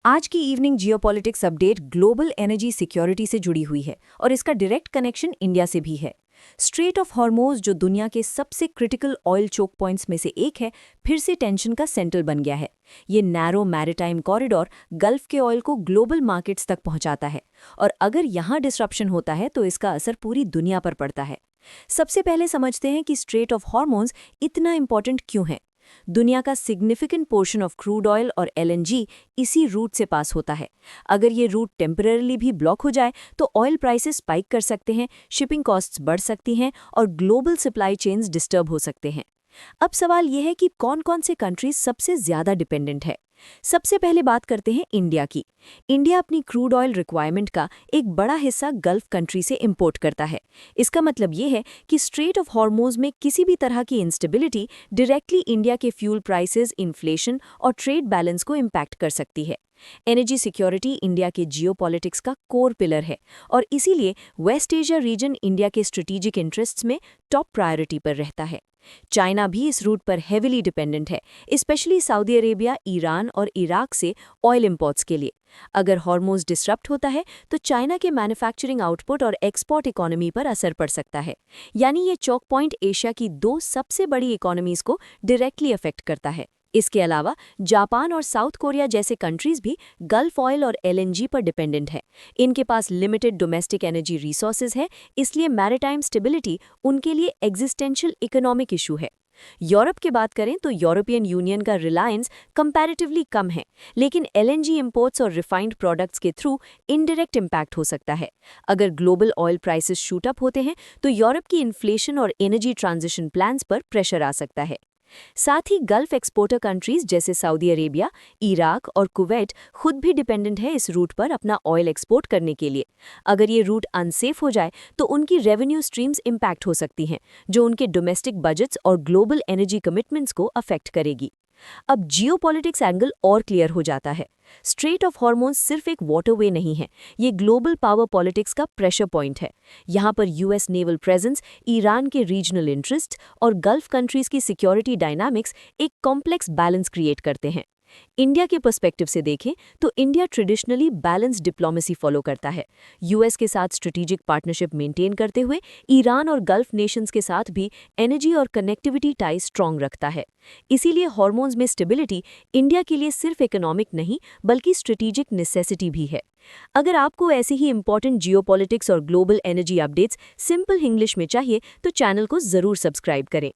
आज की evening geopolitics update global energy security से जुड़ी हुई है और इसका डायरेक्ट कनेक्शन इंडिया से भी है। स्ट्रेट ऑफ हॉर्मोज, जो दुनिया के सबसे क्रिटिकल ऑयल चोक पॉइंट्स में से एक है, फिर से टेंशन का सेंटर बन गया है। ये नैरो मैरिटाइम कॉरिडोर गल्फ के ऑयल को ग्लोबल मार्केट्स तक पहुंचाता है और अगर यहाँ डिसरप्शन होता है तो इसका असर पूरी दुनिया पर पड़ता है। सबसे पहले समझते हैं कि स्ट्रेट ऑफ हॉर्मोज इतना इंपॉर्टेंट क्यों है। दुनिया का significant portion of crude oil और एलएनजी इसी रूट से पास होता है। अगर ये रूट टेम्पररीली भी ब्लॉक हो जाए तो ऑयल प्राइसेस स्पाइक कर सकते हैं, शिपिंग कॉस्ट्स बढ़ सकती हैं और ग्लोबल सप्लाई चेन्स डिस्टर्ब हो सकते हैं। अब सवाल यह है कि कौन-कौन से कंट्रीज सबसे ज्यादा डिपेंडेंट है। सबसे पहले बात करते हैं इंडिया की। इंडिया अपनी क्रूड ऑयल रिक्वायरमेंट का एक बड़ा हिस्सा गल्फ कंट्री से इंपोर्ट करता है। इसका मतलब ये है कि स्ट्रेट ऑफ हॉर्मोज में किसी भी तरह की इंस्टेबिलिटी डायरेक्टली इंडिया के फ्यूल प्राइसेस, इन्फ्लेशन और ट्रेड बैलेंस को इम्पैक्ट कर सकती है। एनर्जी सिक्योरिटी इंडिया के जियोपॉलिटिक्स का कोर पिलर है और इसीलिए वेस्ट एशिया रीजन इंडिया के स्ट्रेटेजिक इंटरेस्ट्स में टॉप प्रायोरिटी पर रहता है। चाइना भी इस रूट पर हेविली डिपेंडेंट है, स्पेशली सऊदी अरेबिया, ईरान और इराक से ऑयल इंपोर्ट्स के लिए। अगर हॉर्मोज डिसरप्ट होता है तो चाइना के मैन्युफैक्चरिंग आउटपुट और एक्सपोर्ट इकोनॉमी पर असर पड़ सकता है। यानी ये चौक पॉइंट एशिया की दो सबसे बड़ी इकोनॉमीज को डायरेक्टली अफेक्ट करता है। इसके अलावा जापान और साउथ कोरिया जैसे कंट्रीज भी गल्फ ऑयल और एलएनजी पर डिपेंडेंट है। इनके पास लिमिटेड डोमेस्टिक एनर्जी रिसोर्सेज है, इसलिए मैरिटाइम स्टेबिलिटी उनके लिए एग्जिस्टेंशियल इकोनॉमिक इशू है। यूरोप की बात करें तो यूरोपियन यूनियन का रिलायंस कंपैरेटिवली कम है, लेकिन एलएनजी इंपोर्ट्स और रिफाइंड प्रोडक्ट्स के थ्रू इनडायरेक्ट इम्पैक्ट हो सकता है। अगर global oil prices shoot up होते हैं तो यूरोप की इन्फ्लेशन और एनर्जी ट्रांजिशन प्लान्स पर प्रेशर आ सकता है। साथ ही गल्फ एक्सपोर्टर कंट्रीज जैसे सऊदी अरेबिया, इराक और कुवैत खुद भी डिपेंडेंट है इस रूट पर अपना ऑयल एक्सपोर्ट करने के लिए। अगर ये रूट अनसेफ हो जाए तो उनकी रेवेन्यू स्ट्रीम्स इम्पैक्ट हो सकती हैं, जो उनके डोमेस्टिक बजट्स और ग्लोबल एनर्जी कमिटमेंट्स को अफेक्ट करेगी। अब जियोपॉलिटिक्स एंगल और क्लियर हो जाता है। स्ट्रेट ऑफ हॉर्मोन्स सिर्फ एक वाटरवे नहीं है, ये ग्लोबल पावर पॉलिटिक्स का प्रेशर पॉइंट है। यहाँ पर यूएस नेवल प्रेजेंस, ईरान के रीजनल इंटरेस्ट और गल्फ कंट्रीज की सिक्योरिटी डायनामिक्स एक कॉम्प्लेक्स बैलेंस क्रिएट करते हैं। इंडिया के पर्सपेक्टिव से देखें तो India traditionally balance diplomacy follow करता है। यूएस के साथ स्ट्रेटेजिक पार्टनरशिप मेंटेन करते हुए ईरान और गल्फ नेशंस के साथ भी एनर्जी और कनेक्टिविटी टाई स्ट्रॉन्ग रखता है। इसीलिए हॉर्मोन्स में स्टेबिलिटी इंडिया के लिए सिर्फ इकोनॉमिक नहीं बल्कि स्ट्रेटेजिक नेसेसिटी भी है। अगर आपको ऐसी ही इंपॉर्टेंट जियोपॉलिटिक्स और global energy updates simple English में चाहिए तो चैनल को जरूर सब्सक्राइब करें।